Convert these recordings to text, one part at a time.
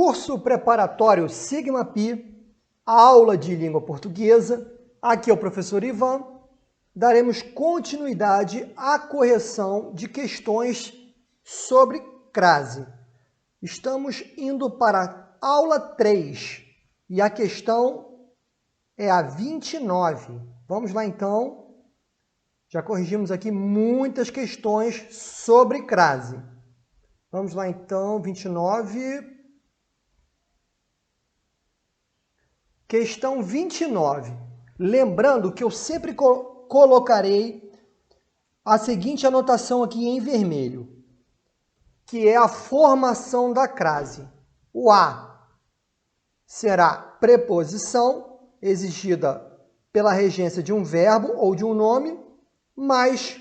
Curso preparatório Sigma Pi, aula de língua portuguesa. Aqui é o professor Ivan. Daremos continuidade à correção de questões sobre crase. Estamos indo para a aula 3 e a questão é a 29. Vamos lá então. Já corrigimos aqui muitas questões sobre crase. Vamos lá então, 29. Questão 29. Lembrando que eu sempre colocarei a seguinte anotação aqui em vermelho, que é a formação da crase. O A será preposição exigida pela regência de um verbo ou de um nome, mas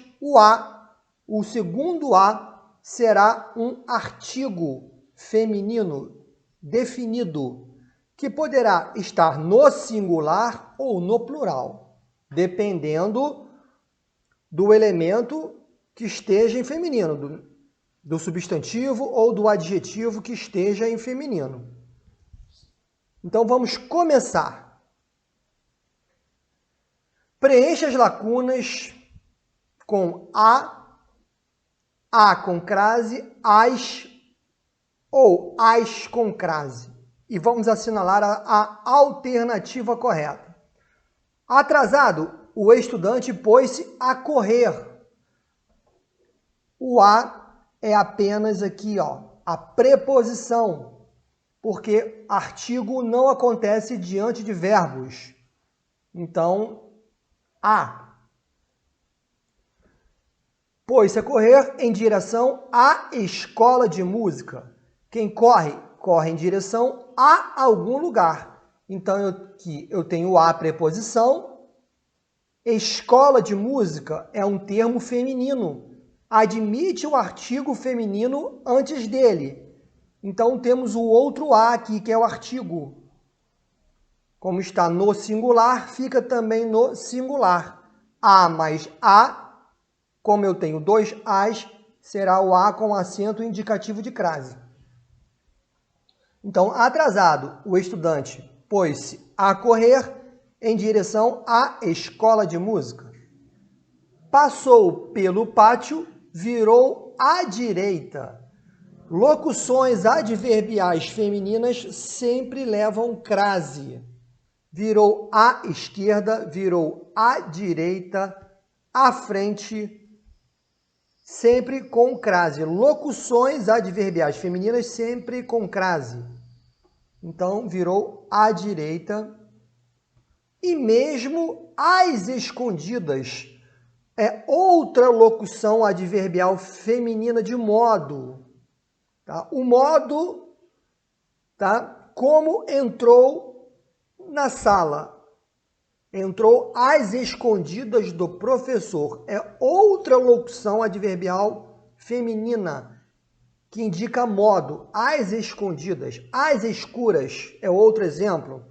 o segundo A, será um artigo feminino definido, que poderá estar no singular ou no plural, dependendo do elemento que esteja em feminino, do substantivo ou do adjetivo que esteja em feminino. Então vamos começar. Preencha as lacunas com a com crase, as ou as com crase. E vamos assinalar a alternativa correta. Atrasado, o estudante pôs-se a correr. O a é apenas aqui, a preposição, porque artigo não acontece diante de verbos. Então, a. Pôs-se a correr em direção à escola de música. Quem corre, corre em direção a algum lugar. Então, eu tenho a preposição. Escola de música é um termo feminino. Admite o artigo feminino antes dele. Então, temos o outro a aqui, que é o artigo. Como está no singular, fica também no singular. A mais a, como eu tenho dois as, será o a com acento indicativo de crase. Então, atrasado, o estudante pôs-se a correr em direção à escola de música. Passou pelo pátio, virou à direita. Locuções adverbiais femininas sempre levam crase. Virou à esquerda, virou à direita, à frente, sempre com crase. Locuções adverbiais femininas sempre com crase. Então, virou à direita. E mesmo às escondidas é outra locução adverbial feminina de modo. Tá? O modo, tá? Como entrou na sala. Entrou às escondidas do professor. É outra locução adverbial feminina que indica modo. Às escondidas, às escuras é outro exemplo.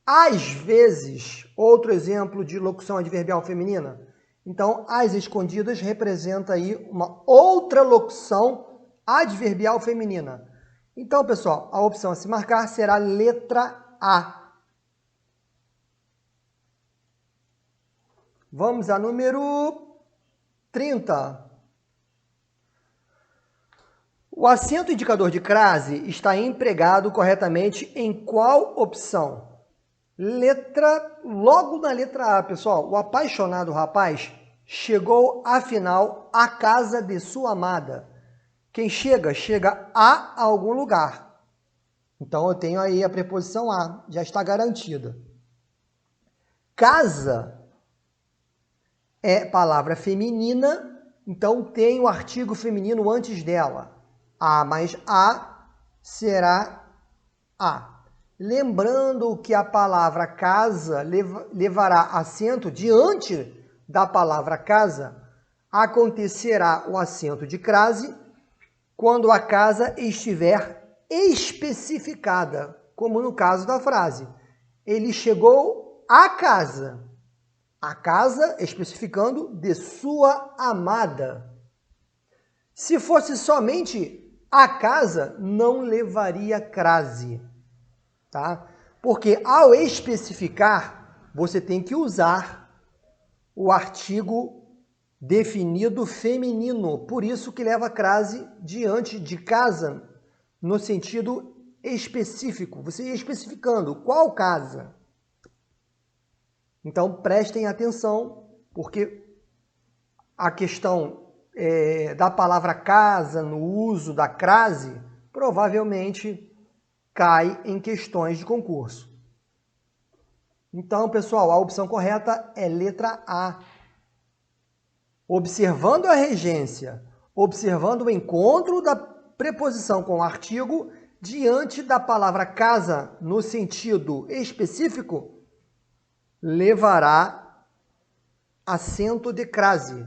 Às vezes, outro exemplo de locução adverbial feminina. Então, às escondidas representa aí uma outra locução adverbial feminina. Então, pessoal, a opção a se marcar será a letra A. Vamos a número 30. O acento indicador de crase está empregado corretamente em qual opção? Logo na letra A, pessoal. O apaixonado rapaz chegou, afinal, à casa de sua amada. Quem chega a algum lugar. Então, eu tenho aí a preposição a, já está garantida. Casa é palavra feminina, então tem o artigo feminino antes dela. A mais a será a. Lembrando que a palavra casa levará acento diante da palavra casa, acontecerá o acento de crase quando a casa estiver especificada, como no caso da frase. Ele chegou à casa. A casa, especificando, de sua amada. Se fosse somente A casa não levaria crase, tá? Porque ao especificar, você tem que usar o artigo definido feminino. Por isso que leva crase diante de casa, no sentido específico. Você ia especificando qual casa. Então, prestem atenção, porque a questão da palavra casa no uso da crase provavelmente cai em questões de concurso. Então, pessoal, a opção correta é letra A. Observando a regência, observando o encontro da preposição com o artigo diante da palavra casa no sentido específico, levará acento de crase.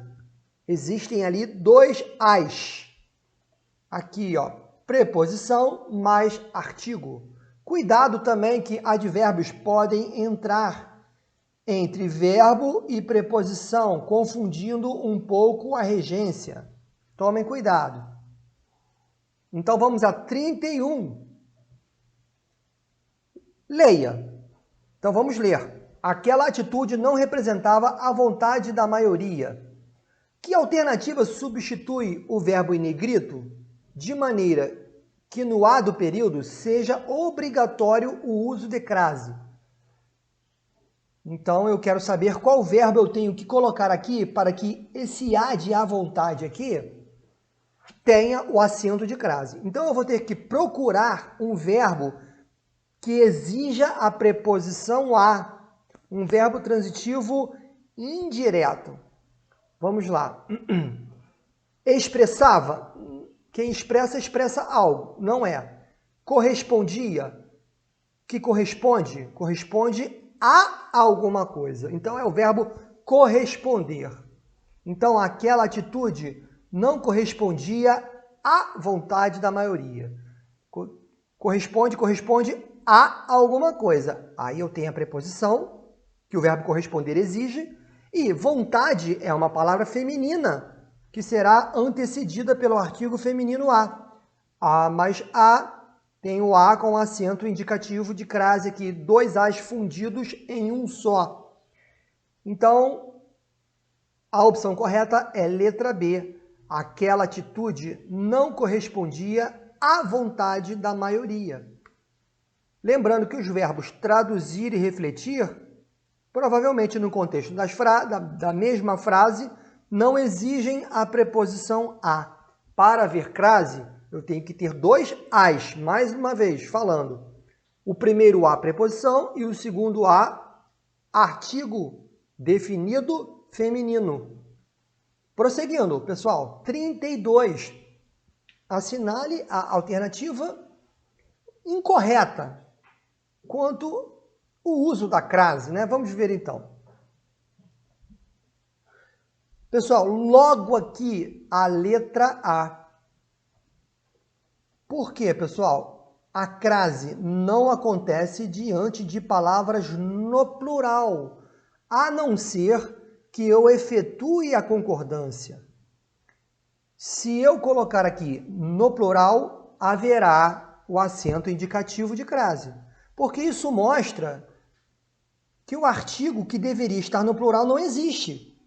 Existem ali dois as. Aqui, ó, preposição mais artigo. Cuidado também que advérbios podem entrar entre verbo e preposição, confundindo um pouco a regência. Tomem cuidado. Então vamos a 31. Leia. Então vamos ler. Aquela atitude não representava a vontade da maioria. Que alternativa substitui o verbo in negrito de maneira que no A do período seja obrigatório o uso de crase? Então eu quero saber qual verbo eu tenho que colocar aqui para que esse A de à vontade aqui tenha o acento de crase. Então eu vou ter que procurar um verbo que exija a preposição a, um verbo transitivo indireto. Vamos lá. Expressava. Quem expressa, expressa algo. Não é. Correspondia. Que corresponde? Corresponde a alguma coisa. Então é o verbo corresponder. Então aquela atitude não correspondia à vontade da maioria. Corresponde a alguma coisa. Aí eu tenho a preposição que o verbo corresponder exige. E vontade é uma palavra feminina, que será antecedida pelo artigo feminino a. Mais a tem o a com acento indicativo de crase aqui, dois as fundidos em um só. Então, a opção correta é letra B. Aquela atitude não correspondia à vontade da maioria. Lembrando que os verbos traduzir e refletir, provavelmente no contexto da mesma frase, não exigem a preposição a. Para haver crase, eu tenho que ter dois as, mais uma vez, falando. O primeiro a, preposição, e o segundo a, artigo definido feminino. Prosseguindo, pessoal, 32. Assinale a alternativa incorreta quanto o uso da crase, né? Vamos ver então. Pessoal, logo aqui a letra A. Por quê, pessoal? A crase não acontece diante de palavras no plural, a não ser que eu efetue a concordância. Se eu colocar aqui no plural, haverá o acento indicativo de crase, porque isso mostra que o artigo que deveria estar no plural não existe.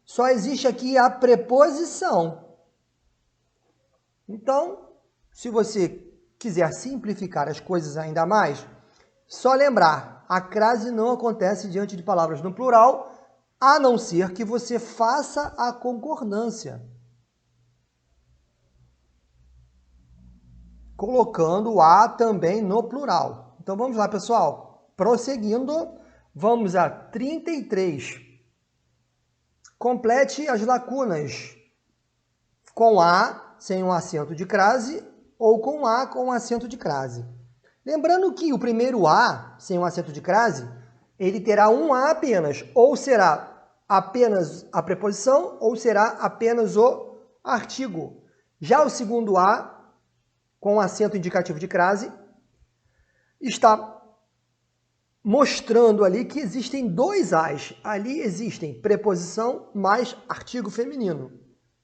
Só existe aqui a preposição. Então, se você quiser simplificar as coisas ainda mais, só lembrar, a crase não acontece diante de palavras no plural, a não ser que você faça a concordância, colocando o a também no plural. Então vamos lá, pessoal. Prosseguindo, vamos a 33. Complete as lacunas com a sem um acento de crase ou com a com um acento de crase. Lembrando que o primeiro a sem um acento de crase, ele terá um a apenas, ou será apenas a preposição ou será apenas o artigo. Já o segundo a com acento indicativo de crase está mostrando ali que existem dois as. Ali existem preposição mais artigo feminino.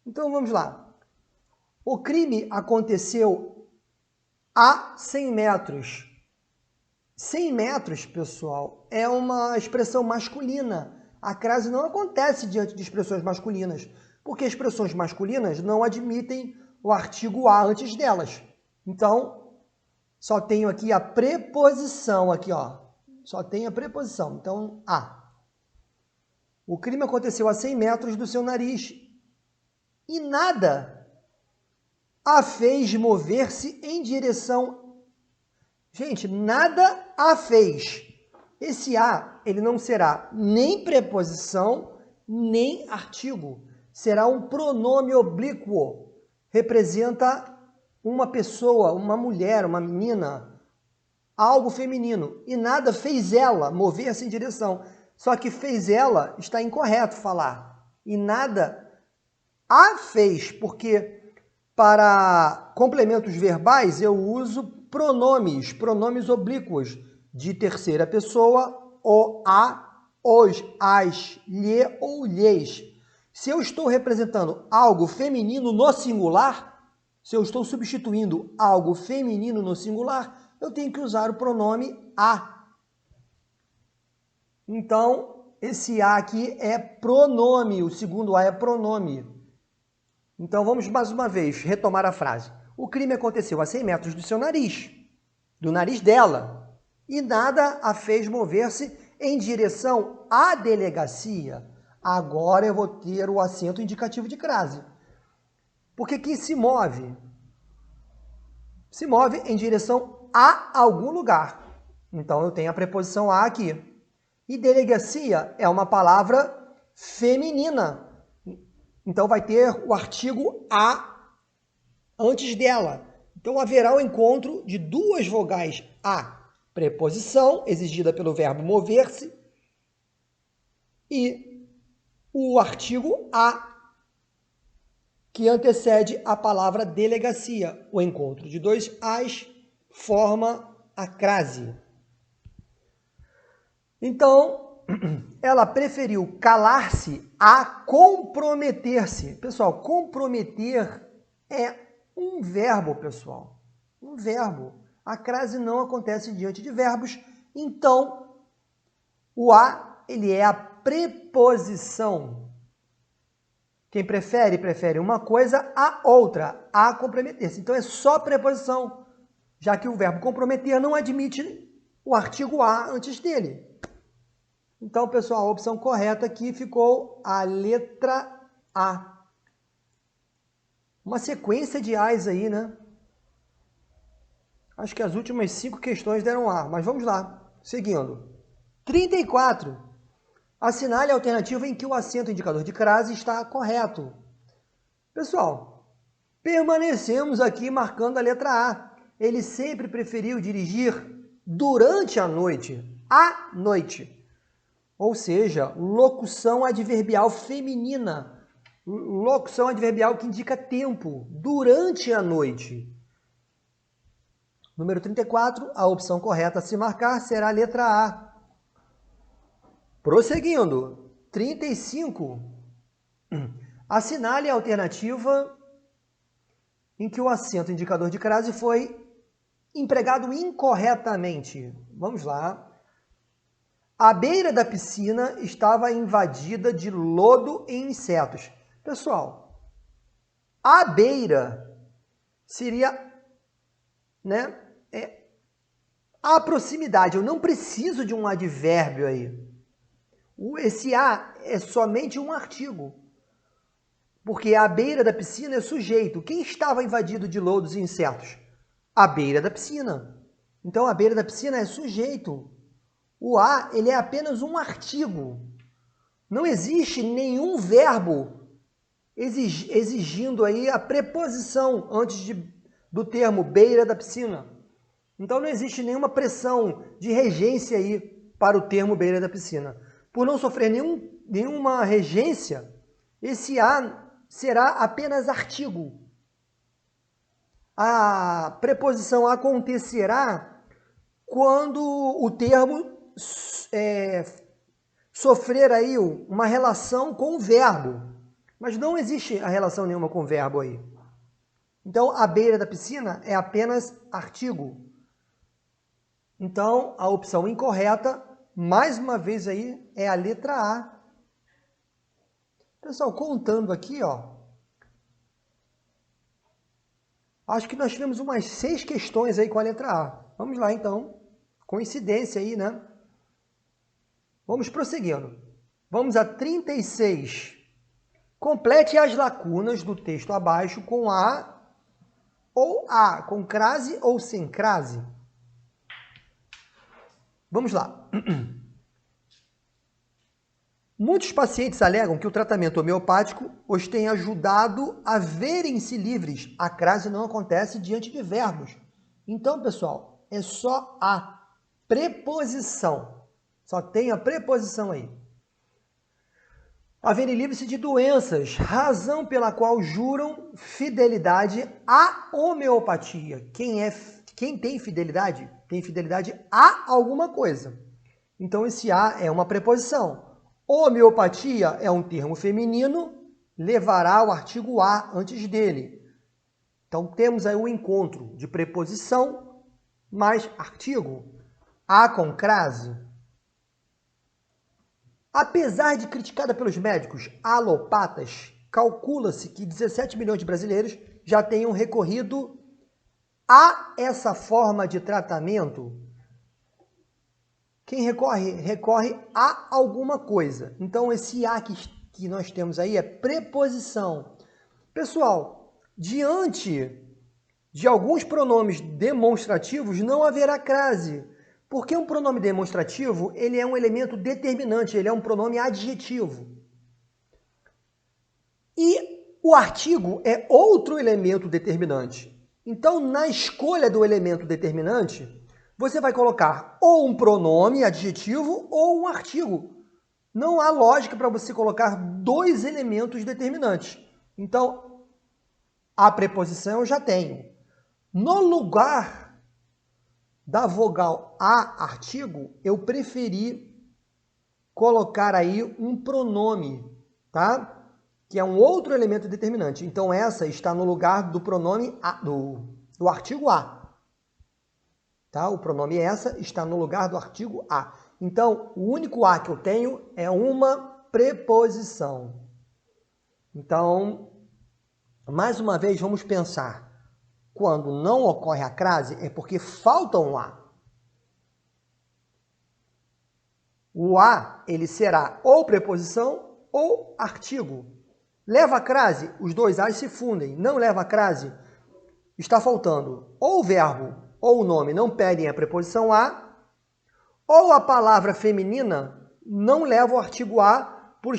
Então vamos lá. O crime aconteceu a 100 metros. 100 metros, pessoal, é uma expressão masculina. A crase não acontece diante de expressões masculinas, porque expressões masculinas não admitem o artigo a antes delas. Então, só tenho aqui a preposição, aqui, ó. Só tenho a preposição. Então, a. O crime aconteceu a 100 metros do seu nariz e nada a fez mover-se em direção... Gente, nada a fez. Esse a, ele não será nem preposição, nem artigo. Será um pronome oblíquo. Representa uma pessoa, uma mulher, uma menina, algo feminino. E nada fez ela mover-se em direção. Só que fez ela está incorreto falar. E nada a fez, porque para complementos verbais eu uso pronomes oblíquos de terceira pessoa, o, a, os, as, lhe ou lhes. Se eu estou representando algo feminino no singular, se eu estou substituindo algo feminino no singular, eu tenho que usar o pronome a. Então, esse a aqui é pronome, o segundo a é pronome. Então, vamos mais uma vez retomar a frase. O crime aconteceu a 100 metros do seu nariz, do nariz dela, e nada a fez mover-se em direção à delegacia. Agora eu vou ter o acento indicativo de crase. Porque quem se move em direção a algum lugar. Então eu tenho a preposição a aqui. E delegacia é uma palavra feminina. Então vai ter o artigo a antes dela. Então haverá o encontro de duas vogais a, preposição, exigida pelo verbo mover-se, e o artigo a, que antecede a palavra delegacia. O encontro de dois as forma a crase. Então, ela preferiu calar-se a comprometer-se. Pessoal, comprometer é um verbo, pessoal. Um verbo. A crase não acontece diante de verbos, então o a, ele é a preposição. Quem prefere uma coisa a outra, a comprometer-se. Então é só preposição, já que o verbo comprometer não admite o artigo a antes dele. Então, pessoal, a opção correta aqui ficou a letra A. Uma sequência de A's aí, né? Acho que as últimas 5 questões deram A, mas vamos lá. Seguindo. 34. Assinale a alternativa em que o acento indicador de crase está correto. Pessoal, permanecemos aqui marcando a letra A. Ele sempre preferiu dirigir durante a noite. À noite. Ou seja, locução adverbial feminina. Locução adverbial que indica tempo, durante a noite. Número 34, a opção correta a se marcar será a letra A. Prosseguindo, 35. Assinale a alternativa em que o acento indicador de crase foi empregado incorretamente. Vamos lá. A beira da piscina estava invadida de lodo e insetos. Pessoal, a beira seria, né, a proximidade. Eu não preciso de um advérbio aí. Esse a é somente um artigo. Porque a beira da piscina é sujeito. Quem estava invadido de lodos e insetos? A beira da piscina. Então, a beira da piscina é sujeito. O a, ele é apenas um artigo. Não existe nenhum verbo exigindo aí a preposição antes do termo beira da piscina. Então não existe nenhuma pressão de regência aí para o termo beira da piscina. Por não sofrer nenhuma regência, esse a será apenas artigo. A preposição acontecerá quando o termo sofrer aí uma relação com o verbo. Mas não existe a relação nenhuma com o verbo aí. Então, à beira da piscina é apenas artigo. Então, a opção incorreta, mais uma vez aí, é a letra A. Pessoal, contando aqui, ó, acho que nós tivemos umas 6 questões aí com a letra A. Vamos lá, então. Coincidência aí, né? Vamos prosseguindo. Vamos a 36. Complete as lacunas do texto abaixo com A ou A, com crase ou sem crase. Vamos lá. Muitos pacientes alegam que o tratamento homeopático os tem ajudado a verem-se livres. A crase não acontece diante de verbos. Então, pessoal, é só a preposição. Só tem a preposição aí. A verem livres-se de doenças, razão pela qual juram fidelidade à homeopatia. Quem tem fidelidade a alguma coisa. Então, esse a é uma preposição. Homeopatia é um termo feminino, levará o artigo a antes dele. Então, temos aí o encontro de preposição mais artigo. A com crase. Apesar de criticada pelos médicos alopatas, calcula-se que 17 milhões de brasileiros já tenham recorrido a essa forma de tratamento. Quem recorre a alguma coisa. Então, esse a que nós temos aí é preposição. Pessoal, diante de alguns pronomes demonstrativos, não haverá crase. Porque um pronome demonstrativo, ele é um elemento determinante, ele é um pronome adjetivo. E o artigo é outro elemento determinante. Então, na escolha do elemento determinante, você vai colocar ou um pronome adjetivo ou um artigo. Não há lógica para você colocar dois elementos determinantes. Então, a preposição eu já tenho. No lugar da vogal a artigo, eu preferi colocar aí um pronome, tá? Que é um outro elemento determinante. Então, essa está no lugar do pronome a, do artigo a. Tá? O pronome essa está no lugar do artigo a. Então, o único a que eu tenho é uma preposição. Então, mais uma vez, vamos pensar. Quando não ocorre a crase, é porque falta um a. O a, ele será ou preposição ou artigo. Leva a crase, os dois a's se fundem. Não leva a crase, está faltando ou o verbo ou o nome não pedem a preposição a, ou a palavra feminina não leva o artigo a por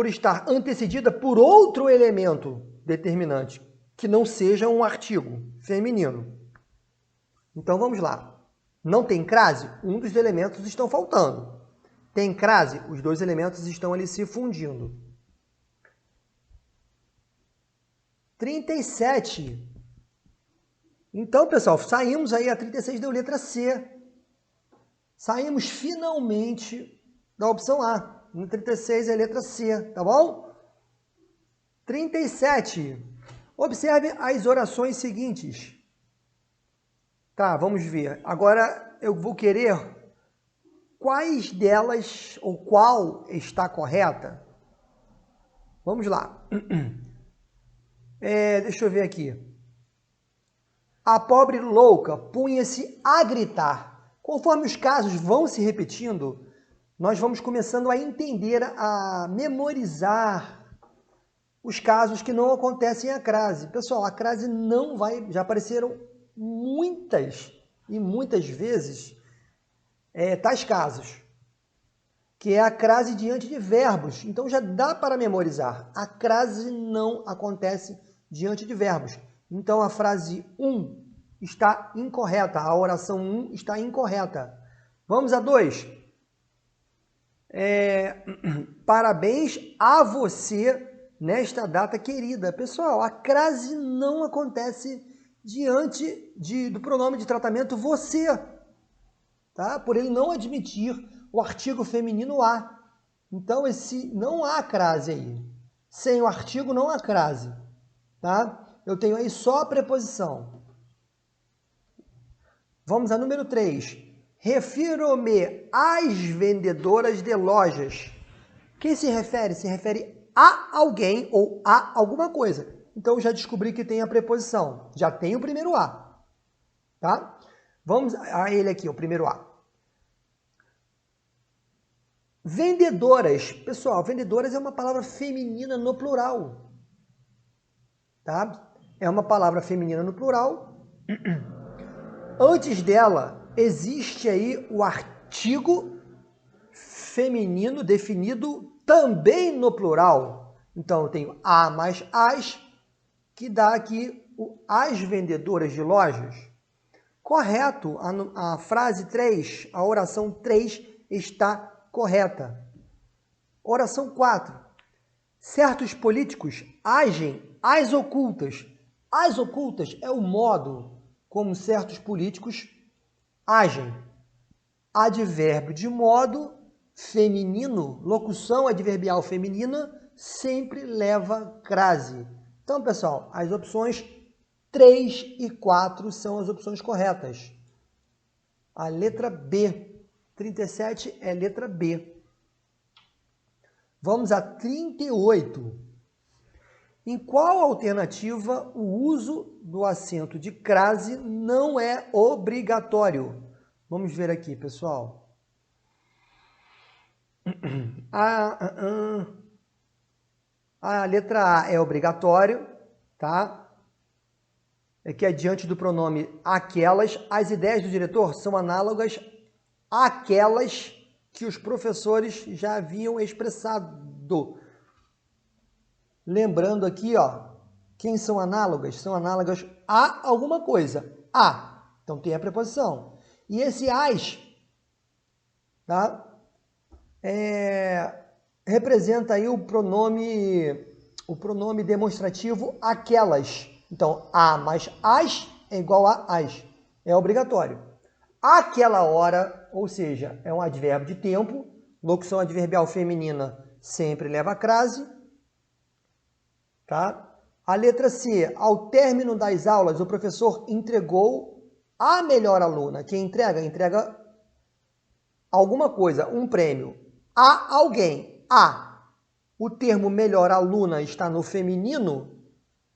estar antecedida por outro elemento determinante, que não seja um artigo feminino. Então vamos lá. Não tem crase? Um dos elementos estão faltando. Tem crase? Os dois elementos estão ali se fundindo. 37. Então, pessoal, saímos aí, a 36 deu letra C. Saímos finalmente da opção A. No 36 é letra C, tá bom? 37. Observe as orações seguintes. Tá, vamos ver. Agora eu vou querer quais delas ou qual está correta. Vamos lá. Deixa eu ver aqui. A pobre louca punha-se a gritar. Conforme os casos vão se repetindo, nós vamos começando a entender, a memorizar os casos que não acontecem a crase. Pessoal, a crase não vai... Já apareceram muitas e muitas vezes tais casos, que é a crase diante de verbos. Então já dá para memorizar. A crase não acontece diante de verbos. Então a frase 1 está incorreta, a oração 1 está incorreta. Vamos a 2. Parabéns a você nesta data querida. Pessoal, a crase não acontece diante do pronome de tratamento você, tá? Por ele não admitir o artigo feminino a. Então, não há crase aí. Sem o artigo não há crase. tá? Eu tenho aí só a preposição. Vamos a número 3. Refiro-me às vendedoras de lojas. Quem se refere? Se refere a alguém ou a alguma coisa. Então, eu já descobri que tem a preposição. Já tem o primeiro a, tá? Vamos a ele aqui, o primeiro a. Vendedoras. Pessoal, vendedoras é uma palavra feminina no plural, tá? É uma palavra feminina no plural. Antes dela, existe aí o artigo feminino definido também no plural. Então, eu tenho a mais as, que dá aqui o as vendedoras de lojas. Correto, a frase 3, a oração 3 está correta. Oração 4. Certos políticos agem às ocultas. Às ocultas é o modo como certos políticos agem. Advérbio de modo feminino, locução adverbial feminina, sempre leva crase. Então, pessoal, as opções 3 e 4 são as opções corretas. A letra B, 37 é letra B. Vamos a 38. Em qual alternativa o uso do acento de crase não é obrigatório? Vamos ver aqui, pessoal. A letra A é obrigatório, tá? É que diante do pronome aquelas, as ideias do diretor são análogas àquelas que os professores já haviam expressado. Lembrando aqui, ó, quem são análogas? São análogas a alguma coisa. A. Então tem a preposição. E esse as, tá? Representa aí o pronome demonstrativo aquelas. Então, a mais as é igual a as. É obrigatório. Aquela hora, ou seja, é um advérbio de tempo. Locução adverbial feminina sempre leva crase. Tá? A letra C, ao término das aulas, o professor entregou a melhor aluna. Quem entrega? Entrega alguma coisa, um prêmio. A alguém. A. O termo melhor aluna está no feminino,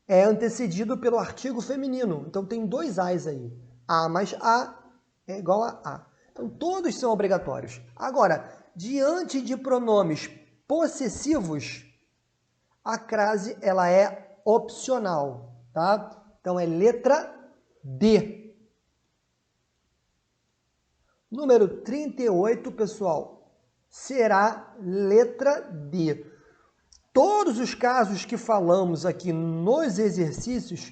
é antecedido pelo artigo feminino. Então, tem dois as aí. A mais a é igual a A. Então, todos são obrigatórios. Agora, diante de pronomes possessivos, a crase ela é opcional, tá? Então é letra D. Número 38, pessoal, será letra D. Todos os casos que falamos aqui nos exercícios,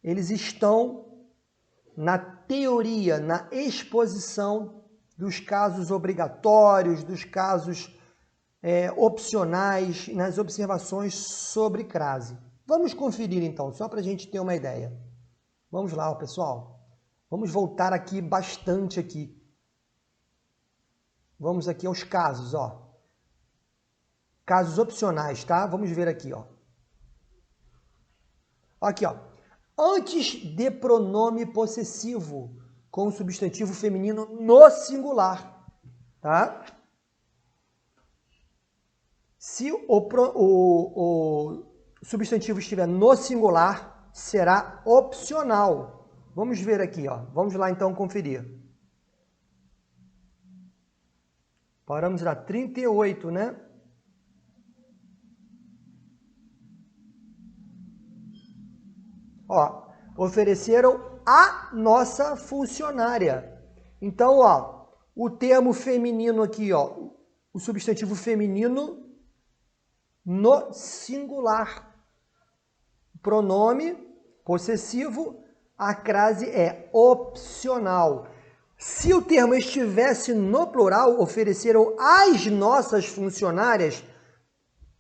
eles estão na teoria, na exposição dos casos obrigatórios, dos casos opcionais, nas observações sobre crase. Vamos conferir então, só para a gente ter uma ideia. Vamos lá, pessoal. Vamos voltar aqui bastante aqui. Vamos aqui aos casos, ó. Casos opcionais, tá? Vamos ver aqui, ó. Aqui, ó. Antes de pronome possessivo com substantivo feminino no singular, tá? Se o substantivo estiver no singular, será opcional. Vamos ver aqui, ó. Vamos lá então conferir. Paramos na 38, né? Ó, ofereceram a nossa funcionária. Então, ó, o termo feminino aqui, ó, o substantivo feminino no singular. Pronome possessivo, a crase é opcional. Se o termo estivesse no plural, ofereceram às nossas funcionárias,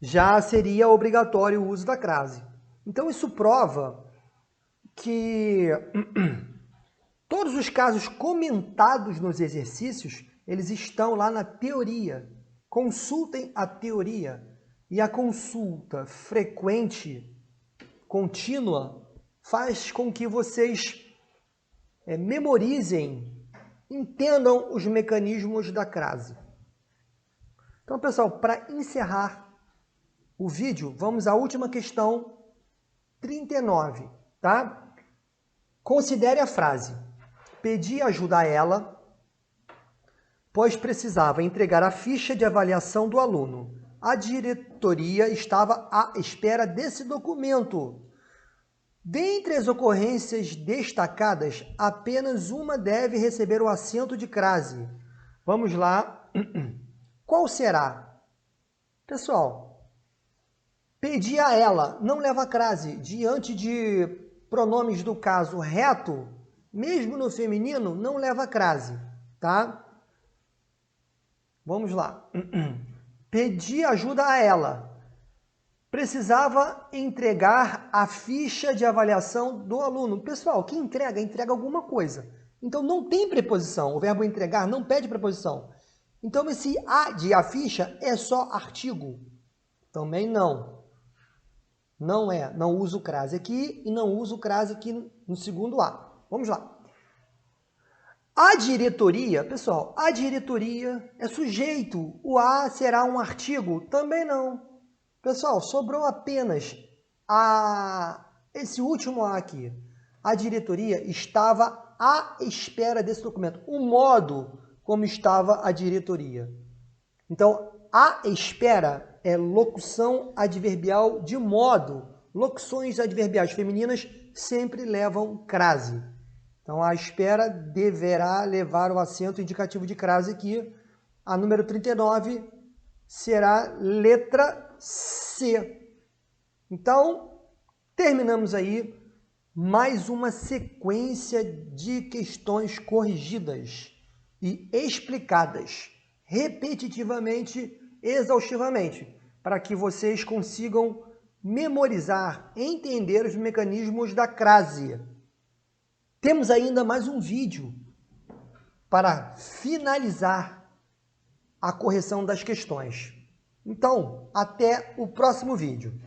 já seria obrigatório o uso da crase. Então, isso prova que todos os casos comentados nos exercícios, eles estão lá na teoria. Consultem a teoria. E a consulta frequente contínua faz com que vocês memorizem, entendam os mecanismos da crase. Então, pessoal, para encerrar o vídeo, vamos à última questão 39, tá? Considere a frase. Pedi ajuda a ela, pois precisava entregar a ficha de avaliação do aluno. A diretoria estava à espera desse documento. Dentre as ocorrências destacadas, apenas uma deve receber o acento de crase. Vamos lá. Qual será? Pessoal, pedir a ela não leva crase. Diante de pronomes do caso reto, mesmo no feminino, não leva crase, tá? Vamos lá. Pedir ajuda a ela. Precisava entregar a ficha de avaliação do aluno. Pessoal, quem entrega, entrega alguma coisa. Então não tem preposição. O verbo entregar não pede preposição. Então esse a de a ficha é só artigo. Também não. Não é. Não uso o crase aqui e não uso o crase aqui no segundo a. Vamos lá. A diretoria, pessoal, a diretoria é sujeito. O a será um artigo? Também não. Pessoal, sobrou apenas esse último a aqui. A diretoria estava à espera desse documento. O modo como estava a diretoria. Então, à espera é locução adverbial de modo. Locuções adverbiais femininas sempre levam crase. Então, à espera deverá levar o acento indicativo de crase aqui. A número 39 será letra C. Então, terminamos aí mais uma sequência de questões corrigidas e explicadas repetitivamente, exaustivamente, para que vocês consigam memorizar, entender os mecanismos da crase. Temos ainda mais um vídeo para finalizar a correção das questões. Então, até o próximo vídeo.